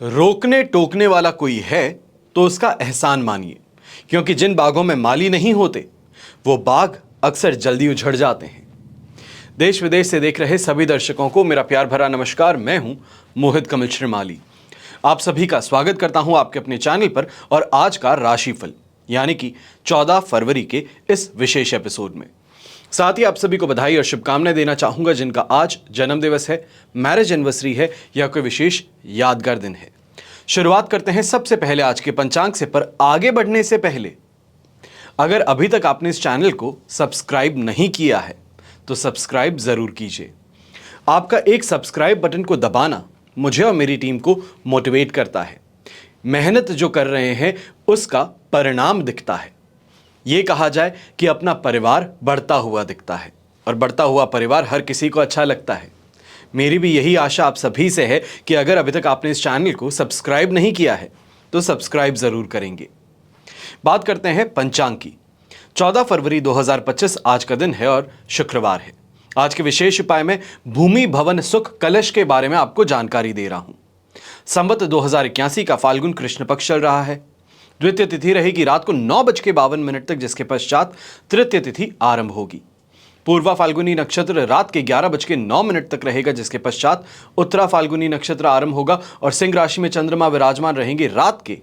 रोकने टोकने वाला कोई है तो उसका एहसान मानिए, क्योंकि जिन बागों में माली नहीं होते वो बाग अक्सर जल्दी उझड़ जाते हैं। देश विदेश से देख रहे सभी दर्शकों को मेरा प्यार भरा नमस्कार। मैं हूं मोहित कमल श्रीमाली। आप सभी का स्वागत करता हूं आपके अपने चैनल पर और आज का राशिफल यानी कि 14 फरवरी के इस विशेष एपिसोड में। साथ ही आप सभी को बधाई और शुभकामनाएं देना चाहूंगा जिनका आज जन्म दिवस है, मैरिज एनिवर्सरी है या कोई विशेष यादगार दिन है। शुरुआत करते हैं सबसे पहले आज के पंचांग से, पर आगे बढ़ने से पहले अगर अभी तक आपने इस चैनल को सब्सक्राइब नहीं किया है तो सब्सक्राइब जरूर कीजिए। आपका एक सब्सक्राइब बटन को दबाना मुझे और मेरी टीम को मोटिवेट करता है। मेहनत जो कर रहे हैं उसका परिणाम दिखता है। यह कहा जाए कि अपना परिवार बढ़ता हुआ दिखता है और बढ़ता हुआ परिवार हर किसी को अच्छा लगता है। मेरी भी यही आशा आप सभी से है कि अगर अभी तक आपने इस चैनल को सब्सक्राइब नहीं किया है तो सब्सक्राइब जरूर करेंगे। बात करते हैं पंचांग की। 14 फरवरी 2025 आज का दिन है और शुक्रवार है। आज के विशेष उपाय में भूमि भवन सुख कलश के बारे में आपको जानकारी दे रहा हूं। संवत 2081 का फाल्गुन कृष्ण पक्ष चल रहा है। द्वितीय तिथि रहेगी रात को 9:52 तक, जिसके पश्चात तृतीय तिथि आरंभ होगी। पूर्वा फाल्गुनी नक्षत्र रात के 11:09 तक रहेगा, जिसके पश्चात उत्तरा फाल्गुनी नक्षत्र आरंभ होगा और सिंह राशि में चंद्रमा विराजमान रहेंगे रात के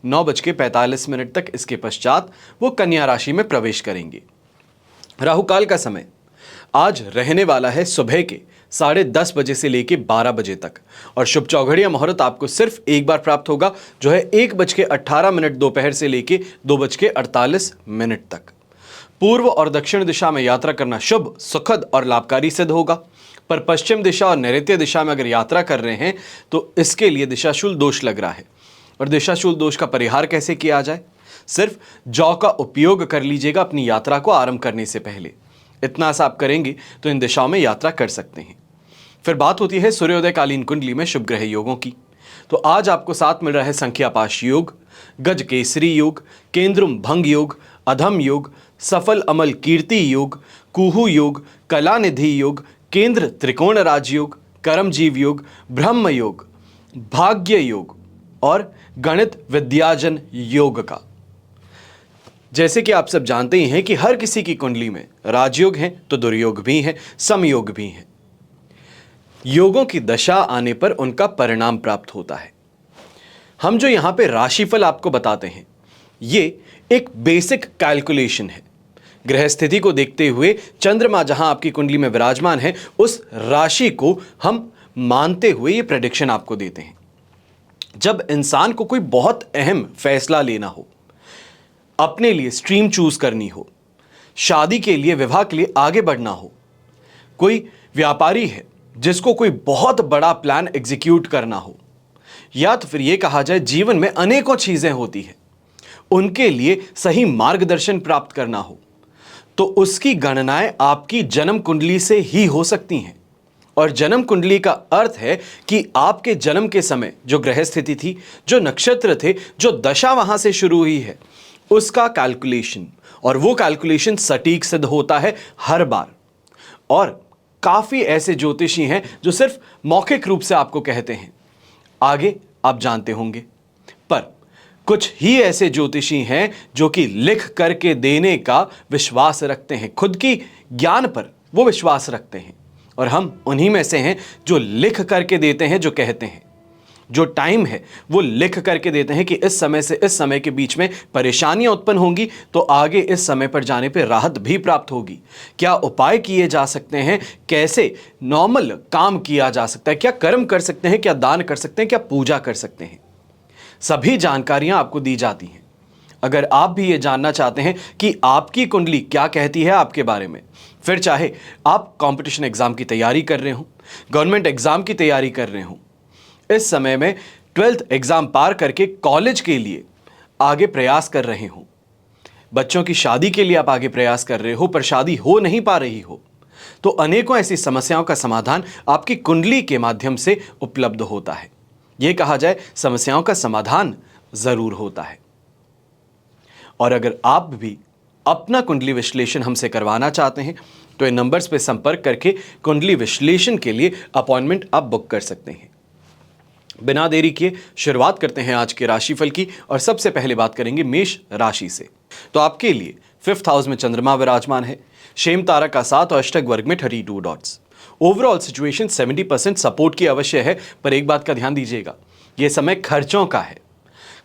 9:45 तक। इसके पश्चात वो कन्या राशि में प्रवेश करेंगे। राहुकाल का समय आज रहने वाला है सुबह के 10:30 बजे से लेकर 12 बजे तक और शुभ चौघड़िया मुहूर्त आपको सिर्फ एक बार प्राप्त होगा, जो है 1:18 दोपहर से लेकर 2:48 तक। पूर्व और दक्षिण दिशा में यात्रा करना शुभ, सुखद और लाभकारी सिद्ध होगा, पर पश्चिम दिशा और नैऋत्य दिशा में अगर यात्रा कर रहे हैं तो इसके लिए दिशाशूल दोष लग रहा है। और दिशाशूल दोष का परिहार कैसे किया जाए? सिर्फ जौ का उपयोग कर लीजिएगा अपनी यात्रा को आरंभ करने से पहले। इतना सा आप करेंगे तो इन दिशाओं में यात्रा कर सकते हैं। फिर बात होती है सूर्योदय कालीन कुंडली में शुभ ग्रह योगों की। तो आज आपको साथ मिल रहा है संख्या पाश योग, गज केसरी योग, केंद्रुम भंग योग, अधम योग, सफल अमल कीर्ति योग, कुहू योग, कलानिधि योग, केंद्र त्रिकोण राजयोग, कर्मजीव योग, ब्रह्म योग, भाग्य योग और गणित विद्याजन योग का। जैसे कि आप सब जानते ही हैं कि हर किसी की कुंडली में राजयोग हैं तो दुर्योग भी हैं, समयोग भी हैं। योगों की दशा आने पर उनका परिणाम प्राप्त होता है। हम जो यहां पे राशिफल आपको बताते हैं ये एक बेसिक कैलकुलेशन है। ग्रह स्थिति को देखते हुए चंद्रमा जहां आपकी कुंडली में विराजमान है उस राशि को हम मानते हुए ये प्रेडिक्शन आपको देते हैं। जब इंसान को कोई बहुत अहम फैसला लेना हो, अपने लिए स्ट्रीम चूज करनी हो, शादी के लिए, विवाह के लिए आगे बढ़ना हो, कोई व्यापारी है जिसको कोई बहुत बड़ा प्लान एग्जीक्यूट करना हो, या तो फिर यह कहा जाए जीवन में अनेकों चीजें होती हैं, उनके लिए सही मार्गदर्शन प्राप्त करना हो, तो उसकी गणनाएं आपकी जन्म कुंडली से ही हो सकती हैं। और जन्म कुंडली का अर्थ है कि आपके जन्म के समय जो ग्रह स्थिति थी, जो नक्षत्र थे, जो दशा वहां से शुरू हुई है, उसका कैलकुलेशन, और वो कैलकुलेशन सटीक सिद्ध होता है हर बार। और काफी ऐसे ज्योतिषी हैं जो सिर्फ मौखिक रूप से आपको कहते हैं, आगे आप जानते होंगे, पर कुछ ही ऐसे ज्योतिषी हैं जो कि लिख करके देने का विश्वास रखते हैं, खुद की ज्ञान पर वो विश्वास रखते हैं। और हम उन्हीं में से हैं जो लिख करके देते हैं, जो कहते हैं जो टाइम है वो लिख करके देते हैं कि इस समय से इस समय के बीच में परेशानियां उत्पन्न होंगी तो आगे इस समय पर जाने पर राहत भी प्राप्त होगी। क्या उपाय किए जा सकते हैं, कैसे नॉर्मल काम किया जा सकता है, क्या कर्म कर सकते हैं, क्या दान कर सकते हैं, क्या पूजा कर सकते हैं, सभी जानकारियां आपको दी जाती हैं। अगर आप भी ये जानना चाहते हैं कि आपकी कुंडली क्या कहती है आपके बारे में, फिर चाहे आप कंपटीशन एग्जाम की तैयारी कर रहे हो, गवर्नमेंट एग्जाम की तैयारी कर रहे हो, इस समय में 12th एग्जाम पार करके कॉलेज के लिए आगे प्रयास कर रहे हो, बच्चों की शादी के लिए आप आगे प्रयास कर रहे हो पर शादी हो नहीं पा रही हो, तो अनेकों ऐसी समस्याओं का समाधान आपकी कुंडली के माध्यम से उपलब्ध होता है। यह कहा जाए समस्याओं का समाधान जरूर होता है। और अगर आप भी अपना कुंडली विश्लेषण हमसे करवाना चाहते हैं तो इन नंबर्स पर संपर्क करके कुंडली विश्लेषण के लिए अपॉइंटमेंट आप बुक कर सकते हैं। बिना देरी किए शुरुआत करते हैं आज के राशिफल की और सबसे पहले बात करेंगे मेष राशि से। तो आपके लिए 5th हाउस में चंद्रमा विराजमान है, शेम तारा का साथ और अष्टक वर्ग में 32 डॉट्स। ओवरऑल सिचुएशन 70% सपोर्ट की अवश्य है, पर एक बात का ध्यान दीजिएगा, यह समय खर्चों का है।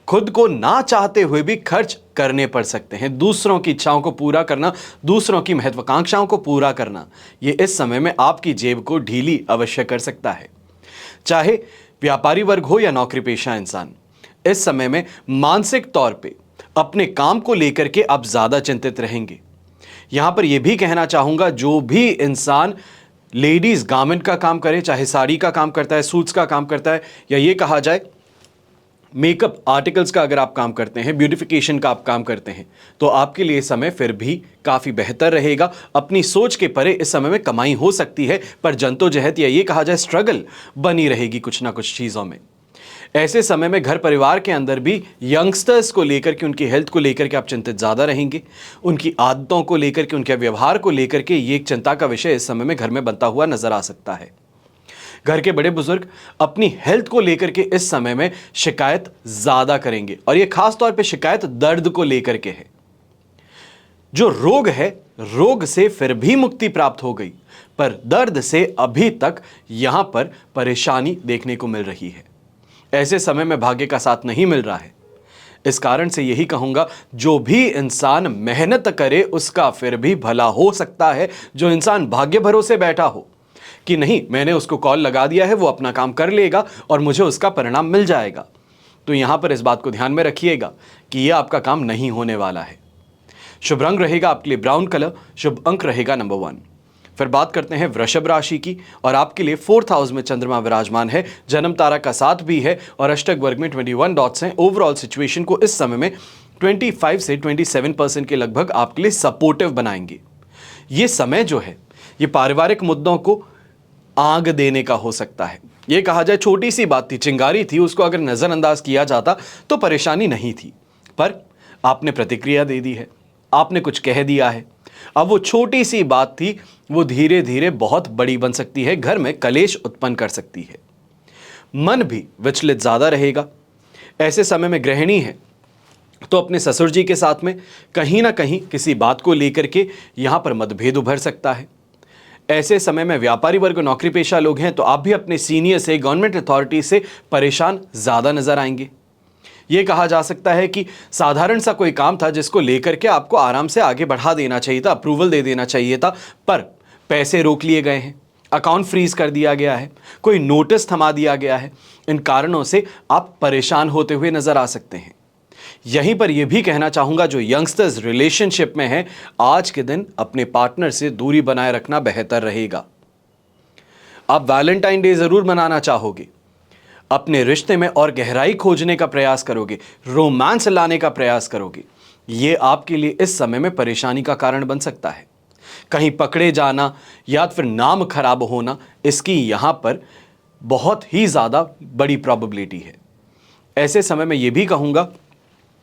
खुद को ना चाहते हुए भी खर्च करने पड़ सकते हैं। दूसरों की इच्छाओं को पूरा करना, दूसरों की महत्वाकांक्षाओं को पूरा करना, यह इस समय में आपकी जेब को ढीली अवश्य कर सकता है। चाहे व्यापारी वर्ग हो या नौकरी पेशा इंसान, इस समय में मानसिक तौर पे अपने काम को लेकर के आप ज्यादा चिंतित रहेंगे। यहां पर यह भी कहना चाहूंगा, जो भी इंसान लेडीज गारमेंट का काम करे, चाहे साड़ी का काम करता है, सूट्स का काम करता है, या ये कहा जाए मेकअप आर्टिकल्स का अगर आप काम करते हैं, ब्यूटिफिकेशन का आप काम करते हैं, तो आपके लिए समय फिर भी काफी बेहतर रहेगा। अपनी सोच के परे इस समय में कमाई हो सकती है, पर जद्दोजहद या ये कहा जाए स्ट्रगल बनी रहेगी कुछ ना कुछ चीजों में। ऐसे समय में घर परिवार के अंदर भी यंगस्टर्स को लेकर के, उनकी हेल्थ को लेकर के आप चिंतित ज्यादा रहेंगे। उनकी आदतों को लेकर के, उनके व्यवहार को लेकर के ये एक चिंता का विषय इस समय में घर में बनता हुआ नजर आ सकता है। घर के बड़े बुजुर्ग अपनी हेल्थ को लेकर के इस समय में शिकायत ज्यादा करेंगे, और यह खास तौर पे शिकायत दर्द को लेकर के है। जो रोग है, रोग से फिर भी मुक्ति प्राप्त हो गई, पर दर्द से अभी तक यहां पर परेशानी देखने को मिल रही है। ऐसे समय में भाग्य का साथ नहीं मिल रहा है। इस कारण से यही कहूंगा, जो भी इंसान मेहनत करे उसका फिर भी भला हो सकता है। जो इंसान भाग्य भरोसे बैठा हो कि नहीं, मैंने उसको कॉल लगा दिया है, वो अपना काम कर लेगा और मुझे उसका परिणाम मिल जाएगा, तो यहां पर इस बात को ध्यान में रखिएगा कि यह आपका काम नहीं होने वाला है। शुभ रंग रहेगा आपके लिए ब्राउन कलर, शुभ अंक रहेगा नंबर 1। फिर बात करते हैं वृषभ राशि की, और आपके लिए 4th हाउस में चंद्रमा विराजमान है, जन्म तारा का साथ भी है और अष्टक वर्ग में 21 डॉट्स हैं। ओवरऑल सिचुएशन को इस समय में 25 से 27% के लगभग आपके लिए सपोर्टिव बनाएंगे। ये समय जो है, ये पारिवारिक मुद्दों को आग देने का हो सकता है। यह कहा जाए छोटी सी बात थी, चिंगारी थी, उसको अगर नजरअंदाज किया जाता तो परेशानी नहीं थी, पर आपने प्रतिक्रिया दे दी है, आपने कुछ कह दिया है। अब वो छोटी सी बात थी, वो धीरे धीरे बहुत बड़ी बन सकती है, घर में कलेश उत्पन्न कर सकती है। मन भी विचलित ज्यादा रहेगा। ऐसे समय में गृहिणी है तो अपने ससुर जी के साथ में कहीं ना कहीं किसी बात को लेकर के यहां पर मतभेद उभर सकता है। ऐसे समय में व्यापारी वर्ग, नौकरी पेशा लोग हैं तो आप भी अपने सीनियर से, गवर्नमेंट अथॉरिटी से परेशान ज्यादा नजर आएंगे। यह कहा जा सकता है कि साधारण सा कोई काम था जिसको लेकर के आपको आराम से आगे बढ़ा देना चाहिए था, अप्रूवल दे देना चाहिए था, पर पैसे रोक लिए गए हैं, अकाउंट फ्रीज कर दिया गया है, कोई नोटिस थमा दिया गया है। इन कारणों से आप परेशान होते हुए नजर आ सकते हैं। यहीं पर यह भी कहना चाहूंगा, जो यंगस्टर्स रिलेशनशिप में हैं, आज के दिन अपने पार्टनर से दूरी बनाए रखना बेहतर रहेगा। आप वैलेंटाइन डे जरूर मनाना चाहोगे, अपने रिश्ते में और गहराई खोजने का प्रयास करोगे, रोमांस लाने का प्रयास करोगे। यह आपके लिए इस समय में परेशानी का कारण बन सकता है। कहीं पकड़े जाना या फिर नाम खराब होना, इसकी यहां पर बहुत ही ज्यादा बड़ी प्रोबेबिलिटी है। ऐसे समय में यह भी कहूंगा,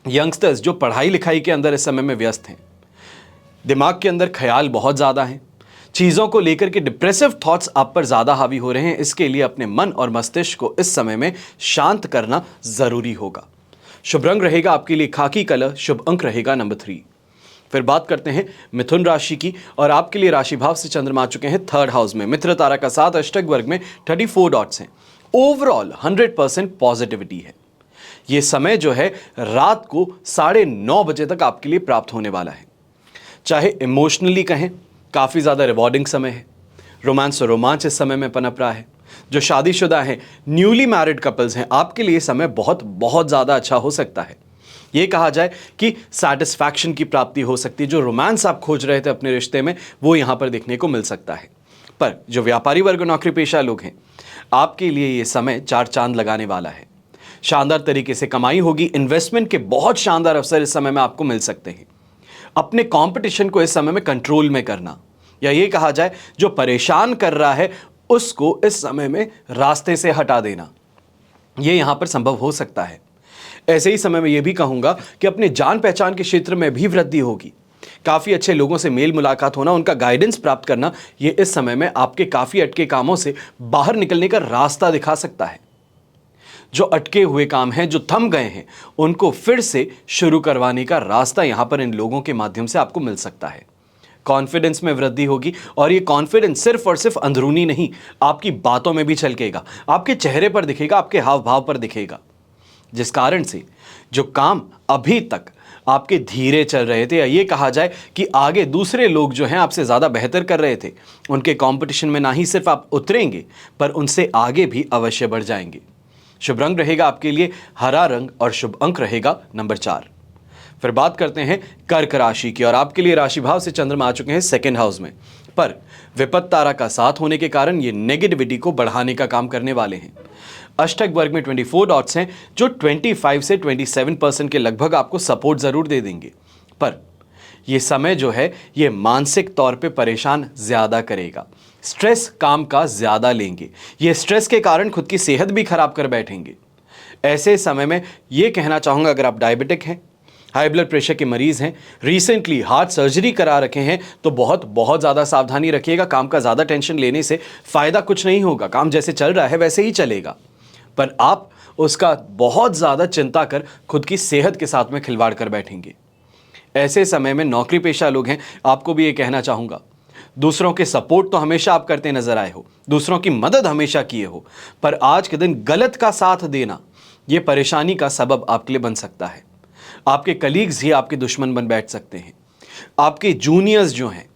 यंगस्टर्स जो पढ़ाई लिखाई के अंदर इस समय में व्यस्त हैं, दिमाग के अंदर ख्याल बहुत ज़्यादा हैं, चीज़ों को लेकर के डिप्रेसिव थॉट्स आप पर ज़्यादा हावी हो रहे हैं। इसके लिए अपने मन और मस्तिष्क को इस समय में शांत करना ज़रूरी होगा। शुभ रंग रहेगा आपके लिए खाकी कलर, शुभ अंक रहेगा नंबर 3। फिर बात करते हैं मिथुन राशि की, और आपके लिए राशि भाव से चंद्रमा आ चुके हैं 3rd हाउस में, मित्र तारा का साथ, अष्टक वर्ग में 34 डॉट्स हैं। ओवरऑल 100% पॉजिटिविटी है। ये समय जो है रात को 9:30 बजे तक आपके लिए प्राप्त होने वाला है। चाहे इमोशनली कहें, काफ़ी ज़्यादा रिवॉर्डिंग समय है। रोमांस और रोमांच इस समय में पनप रहा है। जो शादीशुदा हैं, न्यूली मैरिड कपल्स हैं, आपके लिए समय बहुत बहुत ज़्यादा अच्छा हो सकता है। ये कहा जाए कि सैटिस्फैक्शन की प्राप्ति हो सकती है। जो रोमांस आप खोज रहे थे अपने रिश्ते में, वो यहाँ पर देखने को मिल सकता है। पर जो व्यापारी वर्ग, नौकरी पेशा लोग हैं, आपके लिए ये समय 4 चांद लगाने वाला है। शानदार तरीके से कमाई होगी। इन्वेस्टमेंट के बहुत शानदार अवसर इस समय में आपको मिल सकते हैं। अपने कंपटीशन को इस समय में कंट्रोल में करना, या ये कहा जाए जो परेशान कर रहा है उसको इस समय में रास्ते से हटा देना, ये यहां पर संभव हो सकता है। ऐसे ही समय में यह भी कहूंगा कि अपने जान पहचान के क्षेत्र में भी वृद्धि होगी। काफ़ी अच्छे लोगों से मेल मुलाकात होना, उनका गाइडेंस प्राप्त करना, यह इस समय में आपके काफ़ी अटके कामों से बाहर निकलने का रास्ता दिखा सकता है। जो अटके हुए काम हैं, जो थम गए हैं, उनको फिर से शुरू करवाने का रास्ता यहां पर इन लोगों के माध्यम से आपको मिल सकता है। कॉन्फिडेंस में वृद्धि होगी और ये कॉन्फिडेंस सिर्फ और सिर्फ अंदरूनी नहीं, आपकी बातों में भी छलकेगा, आपके चेहरे पर दिखेगा, आपके हाव भाव पर दिखेगा, जिस कारण से जो काम अभी तक आपके धीरे चल रहे थे, या ये कहा जाए कि आगे दूसरे लोग जो हैं आपसे ज़्यादा बेहतर कर रहे थे, उनके कंपटीशन में ना ही सिर्फ आप उतरेंगे पर उनसे आगे भी अवश्य बढ़ जाएंगे। शुभ रंग रहेगा आपके लिए हरा रंग और शुभ अंक रहेगा नंबर 4। फिर बात करते हैं कर्क राशि की, और आपके लिए राशि भाव से चंद्रमा आ चुके हैं सेकेंड हाउस में, पर विपत्त तारा का साथ होने के कारण ये नेगेटिविटी को बढ़ाने का काम करने वाले हैं। अष्टक वर्ग में 24 डॉट्स हैं जो 25 से 27% के लगभग आपको सपोर्ट जरूर दे देंगे, पर यह समय जो है ये मानसिक तौर पे परेशान ज्यादा करेगा। स्ट्रेस काम का ज्यादा लेंगे, ये स्ट्रेस के कारण खुद की सेहत भी खराब कर बैठेंगे। ऐसे समय में ये कहना चाहूंगा, अगर आप डायबिटिक हैं, हाई ब्लड प्रेशर के मरीज हैं, रिसेंटली हार्ट सर्जरी करा रखे हैं, तो बहुत ज़्यादा सावधानी रखिएगा। काम का ज़्यादा टेंशन लेने से फ़ायदा कुछ नहीं होगा, काम जैसे चल रहा है वैसे ही चलेगा, पर आप उसका बहुत ज़्यादा चिंता कर खुद की सेहत के साथ में खिलवाड़ कर बैठेंगे। ऐसे समय में नौकरी पेशा लोग हैं, आपको भी ये कहना चाहूँगा, दूसरों के सपोर्ट तो हमेशा आप करते नजर आए हो, दूसरों की मदद हमेशा किए हो, पर आज के दिन गलत का साथ देना ये परेशानी का सबब आपके लिए बन सकता है। आपके कलीग्स ही आपके दुश्मन बन बैठ सकते हैं। आपके जूनियर्स जो हैं,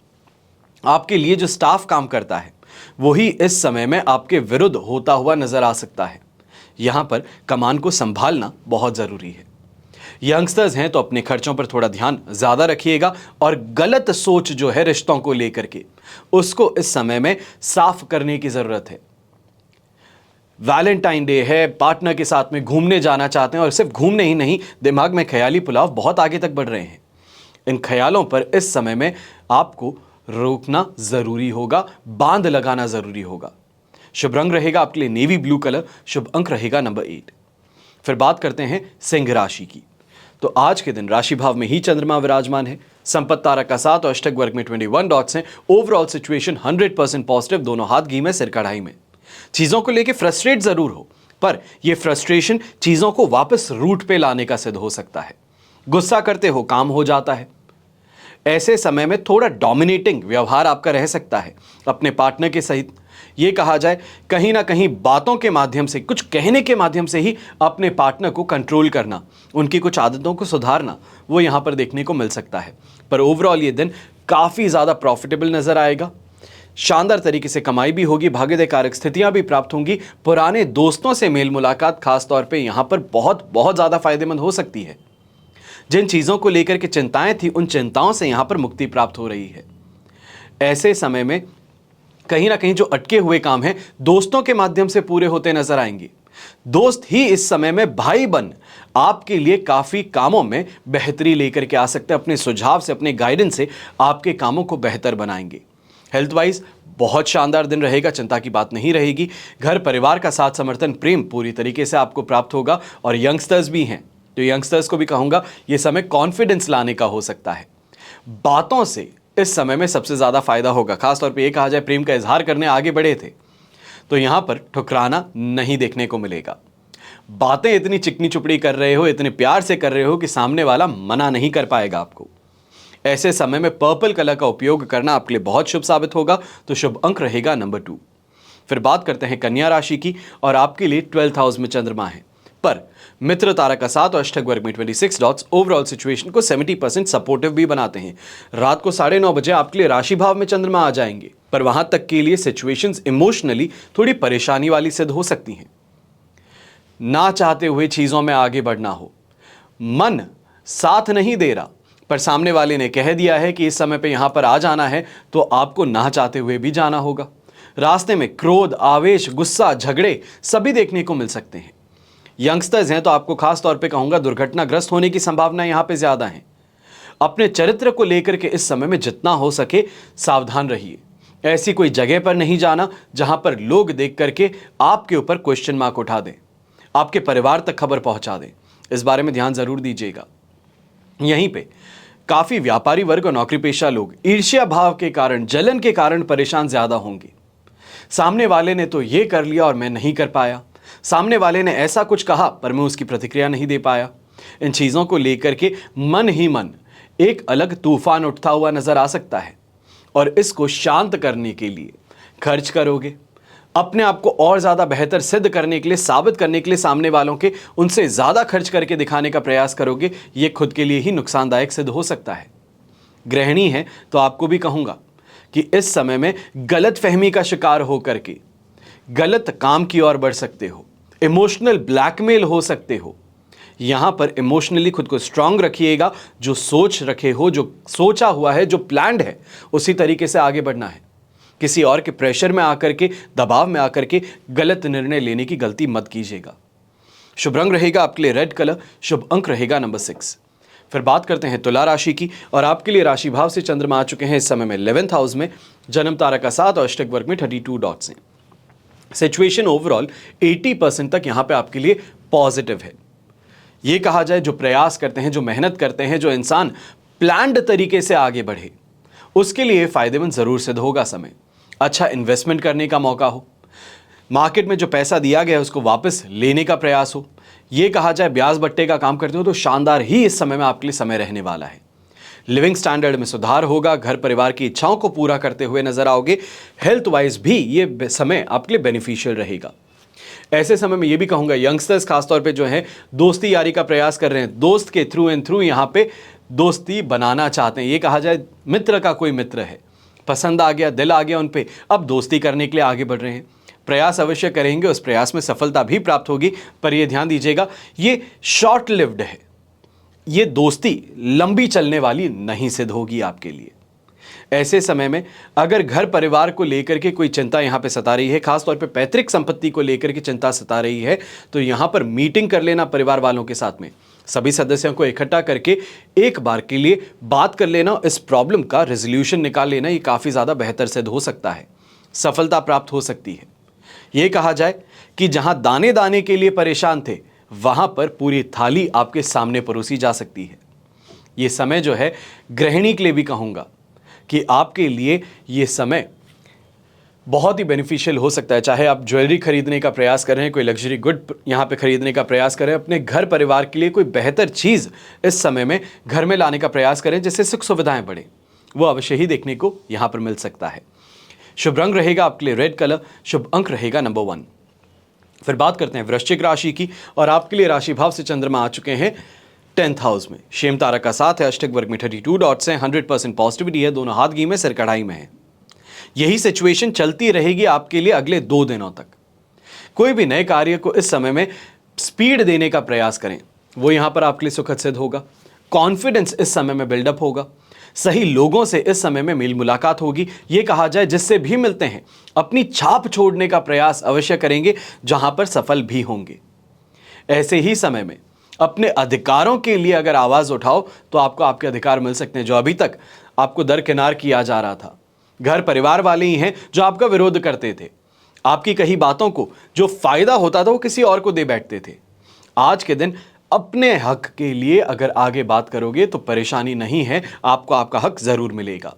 आपके लिए जो स्टाफ काम करता है, वही इस समय में आपके विरुद्ध होता हुआ नजर आ सकता है। यहां पर कमान को संभालना बहुत जरूरी है। यंगस्टर्स हैं तो अपने खर्चों पर थोड़ा ध्यान ज्यादा रखिएगा, और गलत सोच जो है रिश्तों को लेकर के, उसको इस समय में साफ करने की जरूरत है। वैलेंटाइन डे है, पार्टनर के साथ में घूमने जाना चाहते हैं, और सिर्फ घूमने ही नहीं, दिमाग में ख्याली पुलाव बहुत आगे तक बढ़ रहे हैं। इन ख्यालों पर इस समय में आपको रोकना जरूरी होगा, बांध लगाना जरूरी होगा। शुभ रंग रहेगा आपके लिए नेवी ब्लू कलर, शुभ अंक रहेगा नंबर 8। फिर बात करते हैं सिंह राशि की, तो आज के दिन राशि भाव में ही चंद्रमा विराजमान है, संपत्ति तारा का साथ और अष्टक वर्ग में 21 डॉट्स हैं। ओवरऑल सिचुएशन 100% पॉजिटिव, दोनों हाथ घी में सिर कढ़ाई में। चीजों को लेके फ्रस्ट्रेट जरूर हो, पर यह फ्रस्ट्रेशन चीजों को वापस रूट पे लाने का सिद्ध हो सकता है। गुस्सा करते हो, काम हो जाता है। ऐसे समय में थोड़ा डोमिनेटिंग व्यवहार आपका रह सकता है अपने पार्टनर के सहित। यह कहा जाए कहीं ना कहीं बातों के माध्यम से, कुछ कहने के माध्यम से ही अपने पार्टनर को कंट्रोल करना, उनकी कुछ आदतों को सुधारना, वो यहां पर देखने को मिल सकता है। पर ओवरऑल ये दिन काफी ज्यादा प्रॉफिटेबल नजर आएगा। शानदार तरीके से कमाई भी होगी, भाग्योदय कारक स्थितियां भी प्राप्त होंगी। पुराने दोस्तों से मेल मुलाकात खास तौर पे यहां पर बहुत ज्यादा फायदेमंद हो सकती है। जिन चीजों को लेकर के चिंताएं थी, उन चिंताओं से यहां पर मुक्ति प्राप्त हो रही है। ऐसे समय में कहीं ना कहीं जो अटके हुए काम हैं, दोस्तों के माध्यम से पूरे होते नजर आएंगे। दोस्त ही इस समय में भाई बन आपके लिए काफी कामों में बेहतरी लेकर के आ सकते हैं। अपने सुझाव से, अपने गाइडेंस से आपके कामों को बेहतर बनाएंगे। हेल्थ वाइज बहुत शानदार दिन रहेगा, चिंता की बात नहीं रहेगी। घर परिवार का साथ समर्थन, प्रेम पूरी तरीके से आपको प्राप्त होगा। और यंगस्टर्स भी हैं तो यंगस्टर्स को भी कहूंगा, यह समय कॉन्फिडेंस लाने का हो सकता है। बातों से इस समय में सबसे ज्यादा फायदा होगा। खासतौर पे ये कहा जाए प्रेम का इजहार करने आगे बढ़े थे तो यहां पर ठुकराना नहीं देखने को मिलेगा। बातें इतनी चिकनी चुपड़ी कर रहे हो, इतने प्यार से कर रहे हो कि सामने वाला मना नहीं कर पाएगा आपको। ऐसे समय में पर्पल कलर का उपयोग करना आपके लिए बहुत शुभ साबित होगा, तो शुभ अंक रहेगा नंबर 2। फिर बात करते हैं कन्या राशि की, और आपके लिए 12th हाउस में चंद्रमा है, पर मित्र तारा का साथ और अष्टक वर्ग में 26 डॉट्स ओवरऑल सिचुएशन को 70% सपोर्टिव भी बनाते हैं। रात को 9:30 बजे आपके लिए राशि भाव में चंद्रमा आ जाएंगे, पर वहां तक के लिए सिचुएशंस इमोशनली थोड़ी परेशानी वाली सिद्ध हो सकती हैं। ना चाहते हुए चीजों में आगे बढ़ना हो, मन साथ नहीं दे रहा, पर सामने वाले ने कह दिया है कि इस समय पे यहां पर आ जाना है, तो आपको ना चाहते हुए भी जाना होगा। रास्ते में क्रोध, आवेश, गुस्सा, झगड़े सभी देखने को मिल सकते हैं। यंगस्टर्स हैं तो आपको खास तौर पे कहूंगा दुर्घटनाग्रस्त होने की संभावना यहां पे ज्यादा है। अपने चरित्र को लेकर के इस समय में जितना हो सके सावधान रहिए। ऐसी कोई जगह पर नहीं जाना जहां पर लोग देख करके आपके ऊपर क्वेश्चन मार्क उठा दें, आपके परिवार तक खबर पहुंचा दें। इस बारे में ध्यान जरूर दीजिएगा। यहीं पे काफी व्यापारी वर्ग और नौकरी पेशा लोग ईर्ष्या भाव के कारण, जलन के कारण परेशान ज्यादा होंगे। सामने वाले ने तो ये कर लिया और मैं नहीं कर पाया, सामने वाले ने ऐसा कुछ कहा पर मैं उसकी प्रतिक्रिया नहीं दे पाया। इन चीज़ों को लेकर के मन ही मन एक अलग तूफान उठता हुआ नजर आ सकता है और इसको शांत करने के लिए खर्च करोगे, अपने आप को और ज़्यादा बेहतर सिद्ध करने के लिए, साबित करने के लिए सामने वालों के उनसे ज़्यादा खर्च करके दिखाने का प्रयास करोगे। ये खुद के लिए ही नुकसानदायक सिद्ध हो सकता है। गृहिणी है तो आपको भी कहूँगा कि इस समय में गलत फहमी का शिकार होकर के गलत काम की ओर बढ़ सकते हो, इमोशनल ब्लैकमेल हो सकते हो। यहां पर इमोशनली खुद को स्ट्रांग रखिएगा। जो सोच रखे हो, जो सोचा हुआ है, जो प्लान्ड है, उसी तरीके से आगे बढ़ना है। किसी और के प्रेशर में आकर के, दबाव में आकर के गलत निर्णय लेने की गलती मत कीजिएगा। शुभ रंग रहेगा आपके लिए रेड कलर, शुभ अंक रहेगा नंबर 6। फिर बात करते हैं तुला राशि की और आपके लिए राशि भाव से चंद्रमा आ चुके हैं इस समय में 11th हाउस में, जन्म तारा का 7 और अष्टक वर्ग में 32 डॉट्स हैं। सिचुएशन ओवरऑल 80% तक यहां पे आपके लिए पॉजिटिव है। ये कहा जाए जो प्रयास करते हैं, जो मेहनत करते हैं, जो इंसान प्लान्ड तरीके से आगे बढ़े, उसके लिए फायदेमंद जरूर सिद्ध होगा समय। अच्छा इन्वेस्टमेंट करने का मौका हो, मार्केट में जो पैसा दिया गया है उसको वापस लेने का प्रयास हो, ये कहा जाए ब्याज बट्टे का काम करते हो तो शानदार ही इस समय में आपके लिए समय रहने वाला है। लिविंग स्टैंडर्ड में सुधार होगा, घर परिवार की इच्छाओं को पूरा करते हुए नजर आओगे। हेल्थ वाइज भी ये समय आपके लिए बेनिफिशियल रहेगा। ऐसे समय में ये भी कहूंगा यंगस्टर्स खासतौर पे जो है दोस्ती यारी का प्रयास कर रहे हैं, दोस्त के थ्रू एंड थ्रू यहाँ पे दोस्ती बनाना चाहते हैं। ये कहा जाए मित्र का कोई मित्र है, पसंद आ गया, दिल आ गया उन पे, अब दोस्ती करने के लिए आगे बढ़ रहे हैं। प्रयास अवश्य करेंगे, उस प्रयास में सफलता भी प्राप्त होगी, पर यह ध्यान दीजिएगा ये शॉर्ट लिव्ड है। ये दोस्ती लंबी चलने वाली नहीं सिद्ध होगी आपके लिए। ऐसे समय में अगर घर परिवार को लेकर के कोई चिंता यहां पे सता रही है, खासतौर पे पैतृक संपत्ति को लेकर के चिंता सता रही है, तो यहां पर मीटिंग कर लेना परिवार वालों के साथ में, सभी सदस्यों को इकट्ठा करके एक बार के लिए बात कर लेना, इस प्रॉब्लम का रेजोल्यूशन निकाल लेना, ये काफी ज्यादा बेहतर सिद्ध हो सकता है। सफलता प्राप्त हो सकती है। यह कहा जाए कि जहां दाने दाने के लिए परेशान थे, वहां पर पूरी थाली आपके सामने परोसी जा सकती है। यह समय जो है गृहिणी के लिए भी कहूंगा कि आपके लिए यह समय बहुत ही बेनिफिशियल हो सकता है। चाहे आप ज्वेलरी खरीदने का प्रयास कर रहे हैं, कोई लग्जरी गुड यहां पे खरीदने का प्रयास करें, अपने घर परिवार के लिए कोई बेहतर चीज़ इस समय में घर में लाने का प्रयास करें जिससे सुख सुविधाएं बढ़े, वो अवश्य ही देखने को यहां पर मिल सकता है। शुभ रंग रहेगा आपके लिए रेड कलर, शुभ अंक रहेगा नंबर 1। फिर बात करते हैं वृश्चिक राशि की और आपके लिए राशि भाव से चंद्रमा आ चुके हैं 10th हाउस में, शेम तारा का 7 है, अष्टक वर्ग में 32 डॉट्स हैं, 100% पॉजिटिविटी है, दोनों हाथ घी में सिर कढ़ाई में है। यही सिचुएशन चलती रहेगी आपके लिए अगले 2 दिनों तक। कोई भी नए कार्य को इस समय में स्पीड देने का प्रयास करें, वो यहां पर आपके लिए सुखद सिद्ध होगा। कॉन्फिडेंस इस समय में बिल्डअप होगा, सही लोगों से इस समय में मेल मुलाकात होगी। ये कहा जाए जिससे भी मिलते हैं अपनी छाप छोड़ने का प्रयास अवश्य करेंगे, जहां पर सफल भी होंगे। ऐसे ही समय में अपने अधिकारों के लिए अगर आवाज उठाओ तो आपको आपके अधिकार मिल सकते हैं, जो अभी तक आपको दरकिनार किया जा रहा था। घर परिवार वाले ही हैं जो आपका विरोध करते थे, आपकी कही बातों को जो फायदा होता था वो किसी और को दे बैठते थे। आज के दिन अपने हक के लिए अगर आगे बात करोगे तो परेशानी नहीं है, आपको आपका हक जरूर मिलेगा।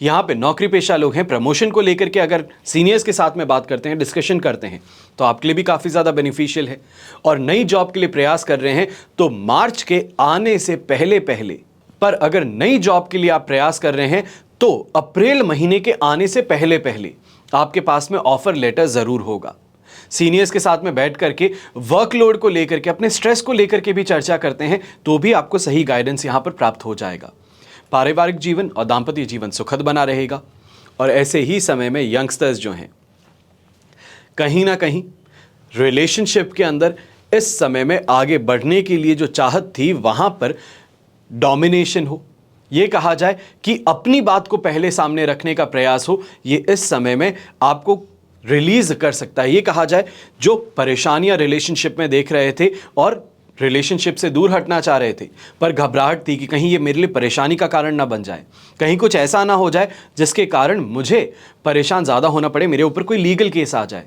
यहाँ पे नौकरी पेशा लोग हैं, प्रमोशन को लेकर के अगर सीनियर्स के साथ में बात करते हैं, डिस्कशन करते हैं, तो आपके लिए भी काफ़ी ज़्यादा बेनिफिशियल है। और नई जॉब के लिए प्रयास कर रहे हैं तो मार्च के आने से पहले पहले, पर अगर नई जॉब के लिए आप प्रयास कर रहे हैं तो अप्रैल महीने के आने से पहले पहले आपके पास में ऑफर लेटर ज़रूर होगा। सीनियर्स के साथ में बैठ करके वर्कलोड को लेकर के, अपने स्ट्रेस को लेकर के भी चर्चा करते हैं तो भी आपको सही गाइडेंस यहां पर प्राप्त हो जाएगा। पारिवारिक जीवन और दांपत्य जीवन सुखद बना रहेगा। और ऐसे ही समय में यंगस्टर्स जो हैं, कहीं ना कहीं रिलेशनशिप के अंदर इस समय में आगे बढ़ने के लिए जो चाहत थी वहां पर डोमिनेशन हो, ये कहा जाए कि अपनी बात को पहले सामने रखने का प्रयास हो, ये इस समय में आपको रिलीज कर सकता है। ये कहा जाए जो परेशानियां रिलेशनशिप में देख रहे थे और रिलेशनशिप से दूर हटना चाह रहे थे, पर घबराहट थी कि कहीं ये मेरे लिए परेशानी का कारण ना बन जाए, कहीं कुछ ऐसा ना हो जाए जिसके कारण मुझे परेशान ज़्यादा होना पड़े, मेरे ऊपर कोई लीगल केस आ जाए।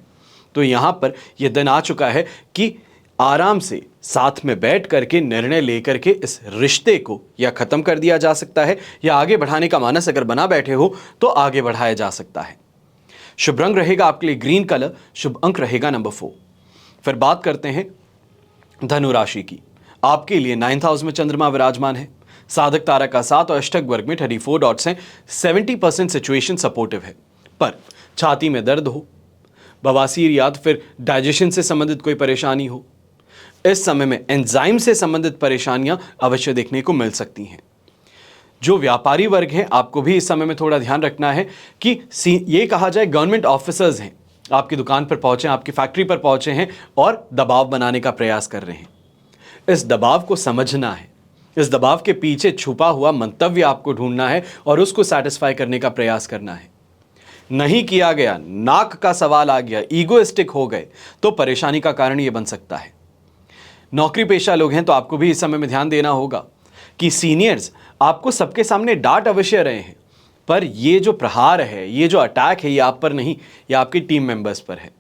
तो यहाँ पर यह दिन आ चुका है कि आराम से साथ में बैठ करके निर्णय लेकर के इस रिश्ते को या ख़त्म कर दिया जा सकता है, या आगे बढ़ाने का मानस अगर बना बैठे हो तो आगे बढ़ाया जा सकता है। शुभ रंग रहेगा आपके लिए ग्रीन कलर, शुभ अंक रहेगा नंबर 4। फिर बात करते हैं धनु राशि की। आपके लिए 9th हाउस में चंद्रमा विराजमान है। साधक तारा का 7 और अष्टक वर्ग में 34 डॉट्स हैं। 70% सिचुएशन सपोर्टिव है, पर छाती में दर्द हो, बवासीर या तो फिर डाइजेशन से संबंधित कोई परेशानी हो, इस समय में एंजाइम से संबंधित परेशानियां अवश्य देखने को मिल सकती हैं। जो व्यापारी वर्ग हैं, आपको भी इस समय में थोड़ा ध्यान रखना है कि ये कहा जाए गवर्नमेंट ऑफिसर्स हैं, आपकी दुकान पर पहुंचे, आपकी फैक्ट्री पर पहुंचे हैं और दबाव बनाने का प्रयास कर रहे हैं। इस दबाव को समझना है, इस दबाव के पीछे छुपा हुआ मंतव्य आपको ढूंढना है और उसको सेटिस्फाई करने का प्रयास करना है। नहीं किया गया, नाक का सवाल आ गया, ईगोइस्टिक हो गए, तो परेशानी का कारण यह बन सकता है। नौकरी पेशा लोग हैं तो आपको भी इस समय में ध्यान देना होगा कि सीनियर्स आपको सबके सामने डांट अवश्य रहे हैं, पर ये जो प्रहार है, ये जो अटैक है, ये आप पर नहीं, ये आपकी टीम मेंबर्स पर है।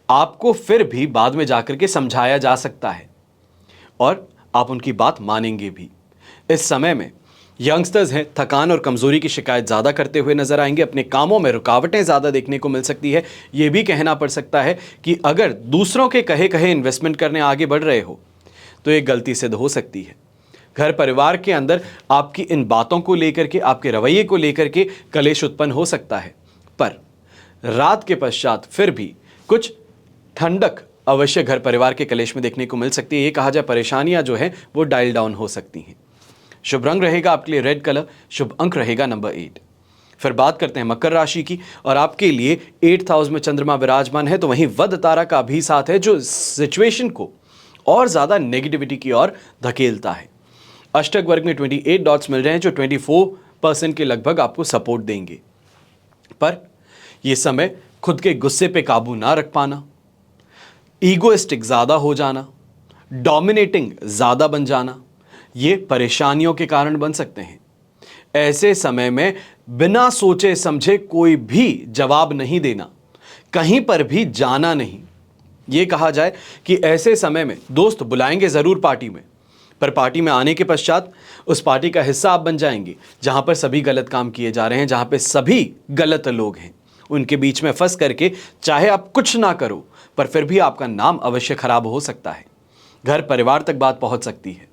आपको फिर भी बाद में जाकर के समझाया जा सकता है और आप उनकी बात मानेंगे भी। इस समय में यंगस्टर्स हैं, थकान और कमजोरी की शिकायत ज़्यादा करते हुए नजर आएंगे। अपने कामों में रुकावटें ज़्यादा देखने को मिल सकती है। ये भी कहना पड़ सकता है कि अगर दूसरों के कहे कहे इन्वेस्टमेंट करने आगे बढ़ रहे हो तो ये गलती सिद्ध हो सकती है। घर परिवार के अंदर आपकी इन बातों को लेकर के, आपके रवैये को लेकर के कलेश उत्पन्न हो सकता है, पर रात के पश्चात फिर भी कुछ ठंडक अवश्य घर परिवार के कलेश में देखने को मिल सकती है। ये कहा जाए परेशानियां जो है वो डायल डाउन हो सकती हैं। शुभ रंग रहेगा आपके लिए रेड कलर, शुभ अंक रहेगा नंबर 8। फिर बात करते हैं मकर राशि की, और आपके लिए 8th हाउस में चंद्रमा विराजमान है, तो वहीं वध तारा का भी साथ है जो सिचुएशन को और ज्यादा नेगेटिविटी की ओर धकेलता है। अष्टक वर्ग में 28 डॉट्स मिल रहे हैं जो 24% के लगभग आपको सपोर्ट देंगे, पर यह समय खुद के गुस्से पे काबू ना रख पाना, ईगोइस्टिक ज्यादा हो जाना, डोमिनेटिंग ज्यादा बन जाना, ये परेशानियों के कारण बन सकते हैं। ऐसे समय में बिना सोचे समझे कोई भी जवाब नहीं देना, कहीं पर भी जाना नहीं। ये कहा जाए कि ऐसे समय में दोस्त बुलाएंगे जरूर पार्टी में, पर पार्टी में आने के पश्चात उस पार्टी का हिस्सा आप बन जाएंगे जहां पर सभी गलत काम किए जा रहे हैं, जहां पर सभी गलत लोग हैं। उनके बीच में फंस करके चाहे आप कुछ ना करो, पर फिर भी आपका नाम अवश्य खराब हो सकता है। घर परिवार तक बात पहुंच सकती है।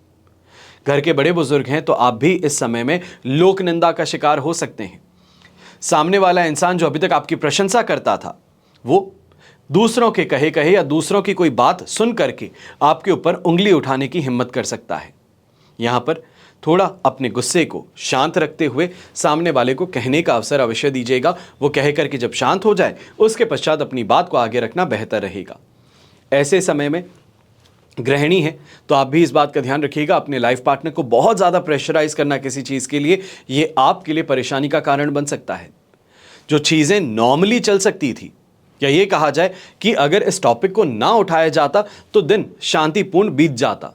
घर के बड़े बुजुर्ग हैं तो आप भी इस समय में लोक निंदा का शिकार हो सकते हैं। सामने वाला इंसान जो अभी तक आपकी प्रशंसा करता था, वो दूसरों के कहे कहे या दूसरों की कोई बात सुन करके आपके ऊपर उंगली उठाने की हिम्मत कर सकता है। यहां पर थोड़ा अपने गुस्से को शांत रखते हुए सामने वाले को कहने का अवसर अवश्य दीजिएगा। वो कह करके जब शांत हो जाए उसके पश्चात अपनी बात को आगे रखना बेहतर रहेगा। ऐसे समय में गृहिणी है तो आप भी इस बात का ध्यान रखिएगा, अपने लाइफ पार्टनर को बहुत ज़्यादा प्रेशराइज करना किसी चीज़ के लिए, ये आपके लिए परेशानी का कारण बन सकता है। जो चीज़ें नॉर्मली चल सकती थी, या ये कहा जाए कि अगर इस टॉपिक को ना उठाया जाता तो दिन शांतिपूर्ण बीत जाता,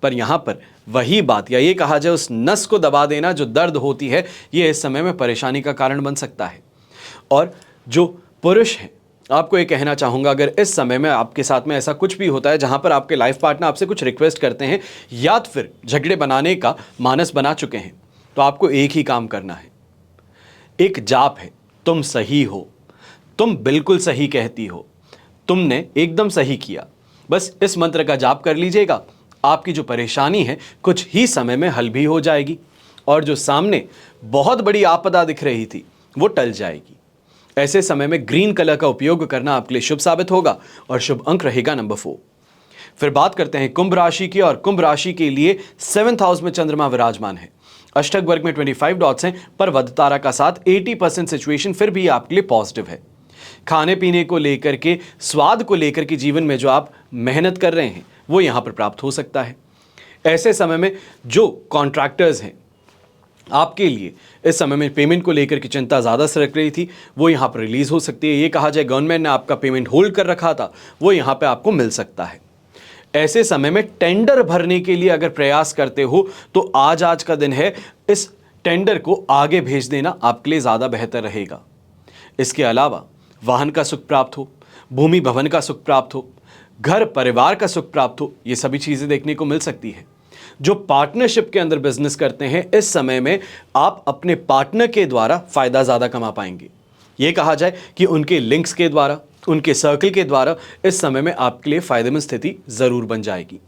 पर यहाँ पर वही बात, या ये कहा जाए उस नस को दबा देना जो दर्द होती है, ये इस समय में परेशानी का कारण बन सकता है। और जो पुरुष हैं, आपको ये कहना चाहूँगा, अगर इस समय में आपके साथ में ऐसा कुछ भी होता है जहाँ पर आपके लाइफ पार्टनर आपसे कुछ रिक्वेस्ट करते हैं या फिर झगड़े बनाने का मानस बना चुके हैं, तो आपको एक ही काम करना है। एक जाप है, तुम सही हो, तुम बिल्कुल सही कहती हो, तुमने एकदम सही किया। बस इस मंत्र का जाप कर लीजिएगा, आपकी जो परेशानी है कुछ ही समय में हल भी हो जाएगी और जो सामने बहुत बड़ी आपदा दिख रही थी वो टल जाएगी। ऐसे समय में ग्रीन कलर का उपयोग करना आपके लिए शुभ साबित होगा और शुभ अंक रहेगा नंबर 4। फिर बात करते हैं कुंभ राशि की, और कुंभ राशि के लिए 7th हाउस में चंद्रमा विराजमान है। अष्टक वर्ग में 25 डॉट्स हैं, पर वध तारा का साथ 80% सिचुएशन फिर भी आपके लिए पॉजिटिव है। खाने पीने को लेकर के, स्वाद को लेकर के जीवन में जो आप मेहनत कर रहे हैं वो यहाँ पर प्राप्त हो सकता है। ऐसे समय में जो कॉन्ट्रैक्टर्स हैं, आपके लिए इस समय में पेमेंट को लेकर की चिंता ज़्यादा सरक रही थी, वो यहाँ पर रिलीज़ हो सकती है। ये कहा जाए गवर्नमेंट ने आपका पेमेंट होल्ड कर रखा था, वो यहाँ पे आपको मिल सकता है। ऐसे समय में टेंडर भरने के लिए अगर प्रयास करते हो तो आज का दिन है, इस टेंडर को आगे भेज देना आपके लिए ज़्यादा बेहतर रहेगा। इसके अलावा वाहन का सुख प्राप्त हो, भूमि भवन का सुख प्राप्त हो, घर परिवार का सुख प्राप्त हो, ये सभी चीज़ें देखने को मिल सकती है। जो पार्टनरशिप के अंदर बिजनेस करते हैं, इस समय में आप अपने पार्टनर के द्वारा फायदा ज़्यादा कमा पाएंगे। ये कहा जाए कि उनके लिंक्स के द्वारा, उनके सर्कल के द्वारा इस समय में आपके लिए फायदेमंद स्थिति जरूर बन जाएगी।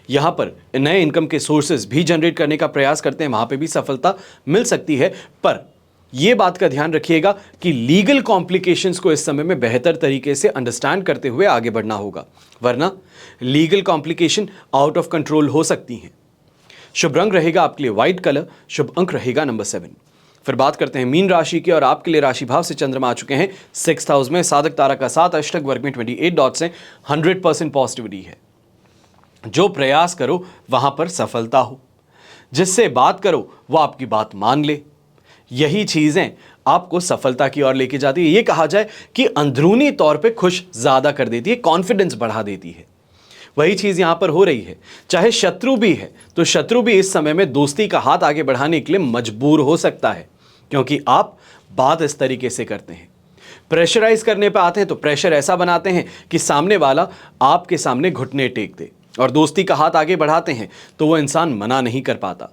यहां पर नए इनकम के सोर्सेज भी जनरेट करने का प्रयास करते हैं, वहां पे भी सफलता मिल सकती है। पर यह बात का ध्यान रखिएगा कि लीगल कॉम्प्लिकेशंस को इस समय में बेहतर तरीके से अंडरस्टैंड करते हुए आगे बढ़ना होगा, वरना legal complication out of control हो सकती हैं। शुभ रंग रहेगा आपके लिए व्हाइट कलर, शुभ अंक रहेगा नंबर 7। फिर बात करते हैं मीन राशि की, और आपके लिए राशि भाव से चंद्रमा आ चुके हैं 6th हाउस में। साधक तारा का 7, अष्टक वर्ग में 28 डॉट्स हैं। 100% पॉजिटिविटी है। जो प्रयास करो वहां पर सफलता हो, जिससे बात करो वो आपकी बात मान ले, यही चीजें आपको सफलता की ओर लेके जाती है। ये कहा जाए कि अंदरूनी तौर पे खुश ज्यादा कर देती है, कॉन्फिडेंस बढ़ा देती है। वही चीज यहां पर हो रही है। चाहे शत्रु भी है तो शत्रु भी इस समय में दोस्ती का हाथ आगे बढ़ाने के लिए मजबूर हो सकता है, क्योंकि आप बात इस तरीके से करते हैं। प्रेशराइज करने पे आते हैं तो प्रेशर ऐसा बनाते हैं कि सामने वाला आपके सामने घुटने टेक दे, और दोस्ती का हाथ आगे बढ़ाते हैं तो वो इंसान मना नहीं कर पाता।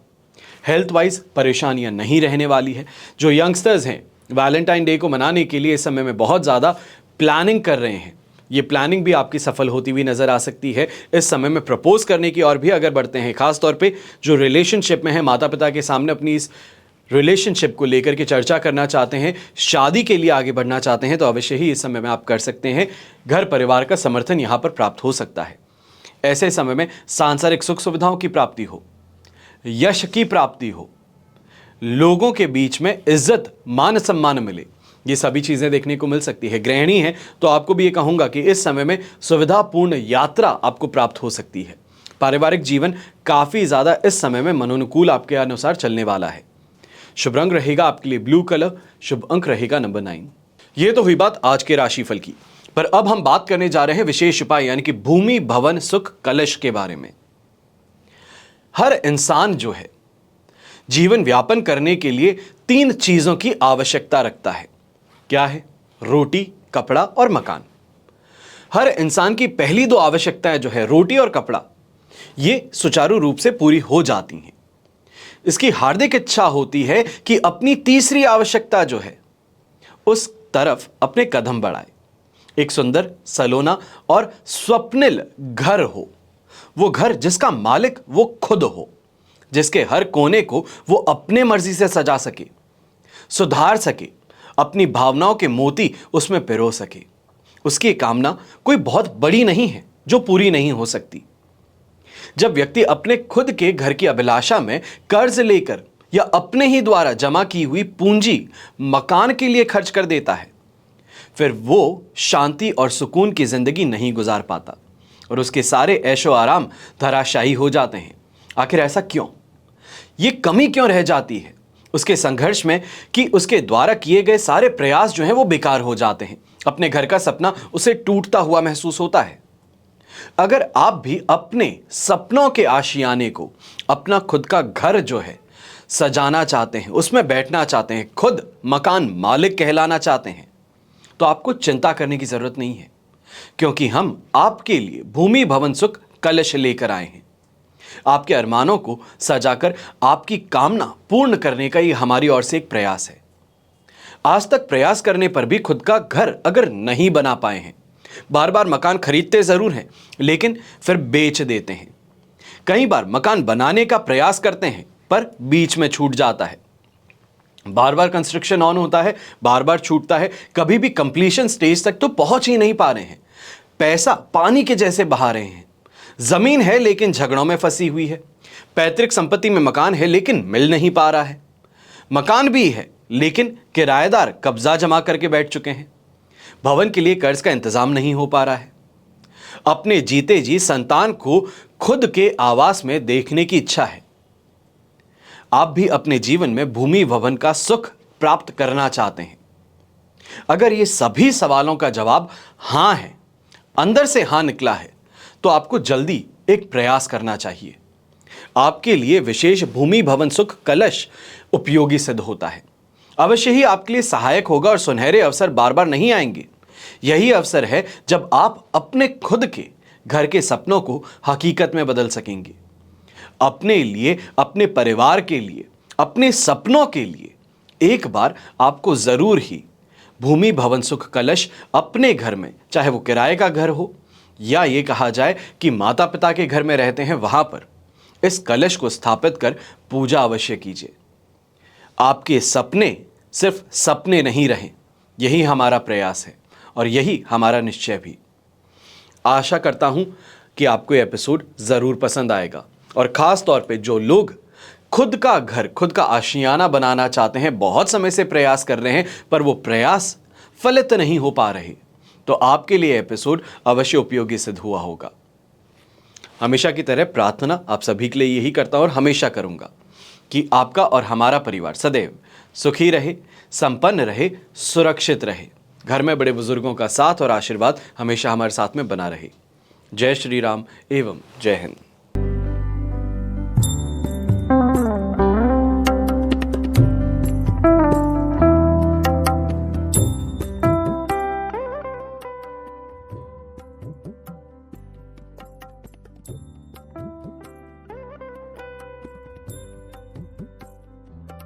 हेल्थ वाइज परेशानियां नहीं रहने वाली है। जो यंगस्टर्स हैं वैलेंटाइन डे को मनाने के लिए इस समय में बहुत ज़्यादा प्लानिंग कर रहे हैं, ये प्लानिंग भी आपकी सफल होती हुई नजर आ सकती है। इस समय में प्रपोज करने की और भी अगर बढ़ते हैं, खासतौर पे जो रिलेशनशिप में है, माता पिता के सामने अपनी इस रिलेशनशिप को लेकर के चर्चा करना चाहते हैं, शादी के लिए आगे बढ़ना चाहते हैं, तो अवश्य ही इस समय में आप कर सकते हैं। घर परिवार का समर्थन यहाँ पर प्राप्त हो सकता है। ऐसे समय में सांसारिक सुख सुविधाओं की प्राप्ति हो, यश की प्राप्ति हो, लोगों के बीच में इज्जत मान सम्मान मिले, ये सभी चीजें देखने को मिल सकती है। गृहिणी है तो आपको भी ये कहूंगा कि इस समय में सुविधापूर्ण यात्रा आपको प्राप्त हो सकती है। पारिवारिक जीवन काफी ज्यादा इस समय में मनोनुकूल आपके अनुसार चलने वाला है। शुभ रंग रहेगा आपके लिए ब्लू कलर, शुभ अंक रहेगा नंबर 9। ये तो हुई बात आज के राशिफल की, पर अब हम बात करने जा रहे हैं विशेष उपाय यानी कि भूमि भवन सुख कलश के बारे में। हर इंसान जो है जीवन व्यापन करने के लिए 3 चीजों की आवश्यकता रखता है। क्या है? रोटी, कपड़ा और मकान। हर इंसान की पहली 2 आवश्यकताएं जो है रोटी और कपड़ा, ये सुचारू रूप से पूरी हो जाती हैं। इसकी हार्दिक इच्छा होती है कि अपनी तीसरी आवश्यकता जो है उस तरफ अपने कदम बढ़ाए। एक सुंदर, सलोना और स्वप्निल घर हो, वो घर जिसका मालिक वो खुद हो, जिसके हर कोने को वो अपने मर्जी से सजा सके, सुधार सके, अपनी भावनाओं के मोती उसमें पिरो सके। उसकी कामना कोई बहुत बड़ी नहीं है जो पूरी नहीं हो सकती। जब व्यक्ति अपने खुद के घर की अभिलाषा में कर्ज लेकर या अपने ही द्वारा जमा की हुई पूंजी मकान के लिए खर्च कर देता है, फिर वो शांति और सुकून की जिंदगी नहीं गुजार पाता और उसके सारे ऐशो आराम धराशायी हो जाते हैं। आखिर ऐसा क्यों? ये कमी क्यों रह जाती है उसके संघर्ष में कि उसके द्वारा किए गए सारे प्रयास जो हैं वो बेकार हो जाते हैं। अपने घर का सपना उसे टूटता हुआ महसूस होता है। अगर आप भी अपने सपनों के आशियाने को, अपना खुद का घर जो है सजाना चाहते हैं, उसमें बैठना चाहते हैं, खुद मकान मालिक कहलाना चाहते हैं, तो आपको चिंता करने की जरूरत नहीं है, क्योंकि हम आपके लिए भूमि भवन सुख कलश लेकर आए हैं। आपके अरमानों को सजाकर आपकी कामना पूर्ण करने का ये हमारी ओर से एक प्रयास है। आज तक प्रयास करने पर भी खुद का घर अगर नहीं बना पाए हैं, बार बार मकान खरीदते जरूर हैं लेकिन फिर बेच देते हैं, कई बार मकान बनाने का प्रयास करते हैं पर बीच में छूट जाता है, बार बार कंस्ट्रक्शन ऑन होता है, बार बार छूटता है, कभी भी कंप्लीशन स्टेज तक तो पहुंच ही नहीं पा रहे हैं, पैसा पानी के जैसे बहा रहे हैं, जमीन है लेकिन झगड़ों में फंसी हुई है, पैतृक संपत्ति में मकान है लेकिन मिल नहीं पा रहा है, मकान भी है लेकिन किराएदार कब्जा जमा करके बैठ चुके हैं, भवन के लिए कर्ज का इंतजाम नहीं हो पा रहा है, अपने जीते जी संतान को खुद के आवास में देखने की इच्छा है। आप भी अपने जीवन में भूमि भवन का सुख प्राप्त करना चाहते हैं। अगर ये सभी सवालों का जवाब हां है, अंदर से हां निकला है, तो आपको जल्दी एक प्रयास करना चाहिए। आपके लिए विशेष भूमि भवन सुख कलश उपयोगी सिद्ध होता है। अवश्य ही आपके लिए सहायक होगा और सुनहरे अवसर बार बार नहीं आएंगे। यही अवसर है जब आप अपने खुद के घर के सपनों को हकीकत में बदल सकेंगे। अपने लिए, अपने परिवार के लिए, अपने सपनों के लिए एक बार आपको जरूर ही भूमि भवन सुख कलश अपने घर में, चाहे वो किराए का घर हो या ये कहा जाए कि माता पिता के घर में रहते हैं, वहां पर इस कलश को स्थापित कर पूजा अवश्य कीजिए। आपके सपने सिर्फ सपने नहीं रहें, यही हमारा प्रयास है और यही हमारा निश्चय भी। आशा करता हूं कि आपको यह एपिसोड जरूर पसंद आएगा और खास तौर पे जो लोग खुद का घर, खुद का आशियाना बनाना चाहते हैं, बहुत समय से प्रयास कर रहे हैं पर वो प्रयास फलित नहीं हो पा रहे, तो आपके लिए एपिसोड अवश्य उपयोगी सिद्ध हुआ होगा। हमेशा की तरह प्रार्थना आप सभी के लिए यही करता हूं और हमेशा करूंगा कि आपका और हमारा परिवार सदैव सुखी रहे, संपन्न रहे, सुरक्षित रहे। घर में बड़े बुजुर्गों का साथ और आशीर्वाद हमेशा हमारे साथ में बना रहे। जय श्री राम एवं जय हिंद।